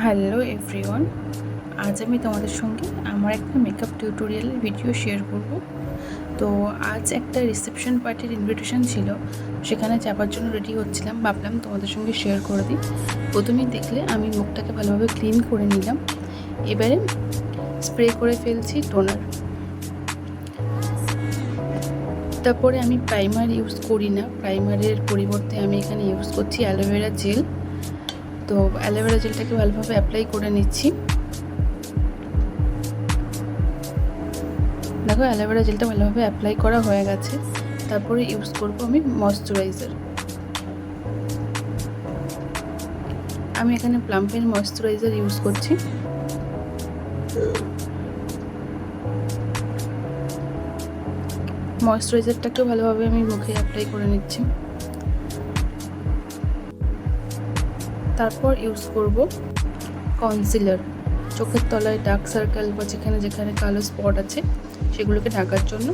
Hello everyone, আজ আমি তোমাদের সঙ্গে আমার একটা মেকআপ টিউটোরিয়াল ভিডিও শেয়ার করব। তো আজ একটা রিসেপশন পার্টির ইনভিটেশন ছিল, সেখানে যাবার জন্য রেডি হচ্ছিলাম। ভাবলাম তোমাদের সঙ্গে শেয়ার করে দিই। প্রথমেই দেখলে আমি মুখটাকে ভালোভাবে ক্লিন করে নিলাম। এবারে স্প্রে করে ফেলছি টোনার। তারপরে আমি প্রাইমার ইউজ করি না, প্রাইমারের পরিবর্তে আমি এখানে ইউজ করছি অ্যালোভেরা জেল। তো অ্যালোভেরা জেলটাকে ভালোভাবে অ্যাপ্লাই করে নিচ্ছি। দেখো অ্যালোভেরা জেলটা ভালোভাবে অ্যাপ্লাই করা হয়ে গেছে। তারপরে ইউজ করব আমি ময়শ্চারাইজার। আমি এখানে প্লাম্পের ময়শ্চারাইজার ইউজ করছি। ময়শ্চারাইজারটাকে ভালোভাবে আমি মুখে অ্যাপ্লাই করে নিচ্ছি। তারপর ইউজ করব কনসিলার। চোখের তলায় ডার্ক সার্কেল বা যেখানে যেখানে কালো স্পট আছে সেগুলোকে ঢাকার জন্য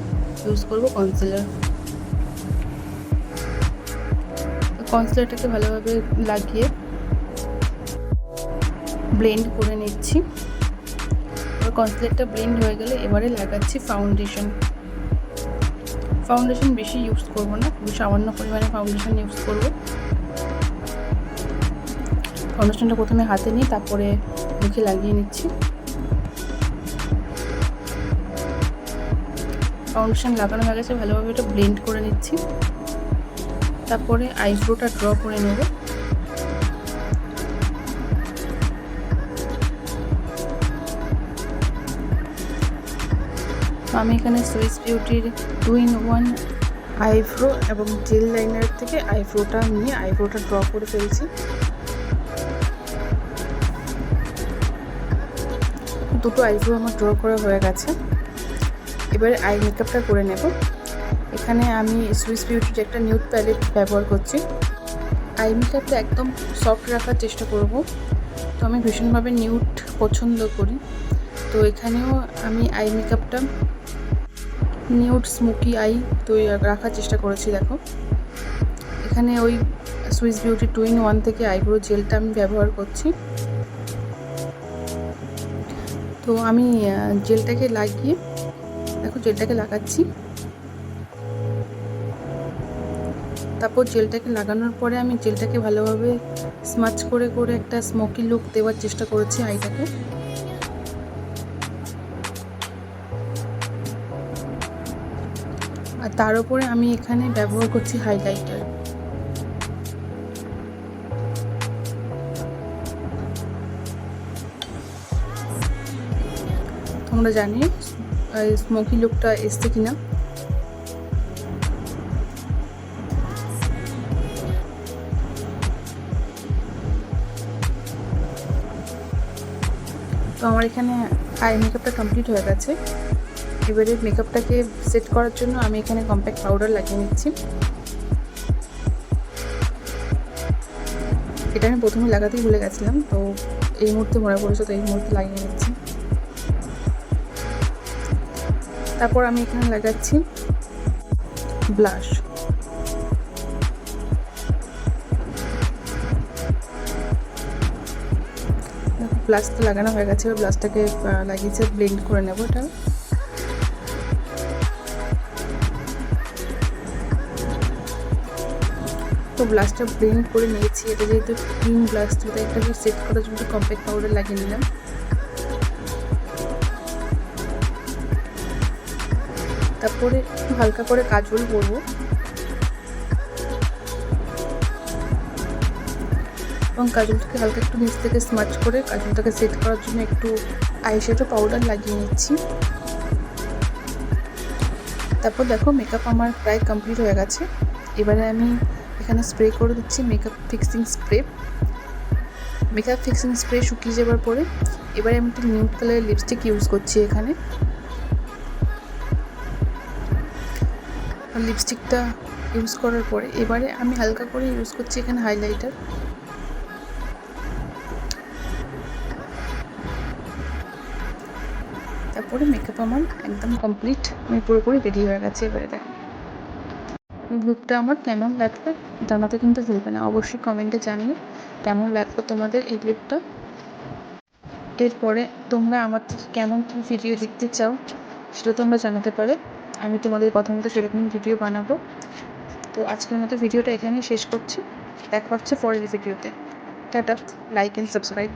ইউজ করব কনসিলার। কনসিলারটাকে ভালোভাবে লাগিয়ে ব্লেন্ড করে নিচ্ছি। কনসিলারটা ব্লেন্ড হয়ে গেলে এবারে লাগাচ্ছি ফাউন্ডেশন। ফাউন্ডেশন বেশি ইউজ করব না, খুব সামান্য পরিমাণে ফাউন্ডেশন ইউজ করব। ফাউন্ডেশনটা প্রথমে হাতে নিয়ে তারপরে মুখে লাগিয়ে নিচ্ছি। ফাউন্ডেশন লাগানো হয়ে গেছে, ভালোভাবে এটা ব্লেন্ড করে নিচ্ছি। তারপরে আইব্রোটা ড্র করে নেব। আমি এখানে সুইস বিউটির 2-in-1 আইব্রো এবং জেল লাইনার থেকে আইব্রোটা নিয়ে আইব্রোটা ড্র করে ফেলছি। দুটো আইব্রো আমার ড্র করা হয়ে গেছে। এবারে আই মেকআপটা করে নেব। এখানে আমি সুইস বিউটির একটা নিউড প্যালেট ব্যবহার করছি। আই মেকআপটা একদম সফট রাখার চেষ্টা করব। তো আমি ভীষণভাবে নিউড পছন্দ করি, তো এখানেও আমি আই মেকআপটা নিউড স্মোকি আই তৈরি রাখার চেষ্টা করেছি। দেখো এখানে ওই সুইস বিউটি 2-in-1 থেকে আইব্রো জেলটা আমি ব্যবহার করছি। তো আমি জেলটাকে লাগিয়ে দেখো জেলটাকে লাগাচ্ছি। তারপর জেলটাকে লাগানোর পরে আমি জেলটাকে ভালোভাবে স্মাচ করে করে একটা স্মোকি লুক দেওয়ার চেষ্টা করেছি আইটাকে। আর তার উপরে আমি এখানে ব্যবহার করছি হাইলাইটার। তোমরা জানি স্মোকি লুকটা এসছে কিনা। তো আমার এখানে আই মেকআপটা কমপ্লিট হয়ে গেছে। এবারে মেকআপটাকে সেট করার জন্য আমি এখানে কম্প্যাক্ট পাউডার লাগিয়ে নিচ্ছি। এটা আমি প্রথমে লাগাতেই ভুলে গেছিলাম, তো এই মুহূর্তে মনে পড়েছে, তো এই মুহূর্তে লাগিয়ে নিচ্ছি। তারপর আমি এখানে লাগাচ্ছি ব্লাশ। ব্লাশটা লাগানো হয়ে গেছে, ব্লাশটাকে লাগিয়েছে ব্লেন্ড করে নেব। এটা তো ব্লাশটা ব্লেন্ড করে নিয়েছি। এটা যেহেতু ক্রিম ব্লাশ, তো এটাকে সেট করার জন্য কম্প্যাক্ট পাউডার লাগিয়ে নিলাম। তারপরে একটু হালকা করে কাজল করবো এবং কাজলটাকে হালকা একটু নিচ থেকে স্মাচ করে কাজলটাকে সেট করার জন্য একটু আইশ্যাডো পাউডার লাগিয়ে নিচ্ছি। তারপর দেখো মেকআপ আমার প্রায় কমপ্লিট হয়ে গেছে। এবারে আমি এখানে স্প্রে করে দিচ্ছি makeup fixing spray. Makeup fixing spray শুকিয়ে যাওয়ার পরে এবারে আমি একটা নিউড কালারের লিপস্টিক ইউজ করছি এখানে। লিপস্টিকটা ইউজ করার পরে এবারে আমি হালকা করে ইউজ করছি এখানে হাইলাইটার। তারপরে মেকআপ আমার একদম কমপ্লিট, আমি পুরোপুরি রেডি হয়ে গেছে। এবারে দেখো লুকটা আমার কেমন লাগবে জানাতে কিন্তু ভুলবে না, অবশ্যই কমেন্টে জানিও কেমন লাগলো তোমাদের এই লুকটা। এরপরে তোমরা আমার থেকে কেমন কী ভিডিও দেখতে চাও সেটা তোমরা জানাতে পারো। আমি তোমাদের কথা মতো সেরকম ভিডিও বানাবো। তো আজকের মতো ভিডিওটা এখানেই শেষ করছি। দেখা হচ্ছে পরের ভিডিওতে। Tata, like and subscribe.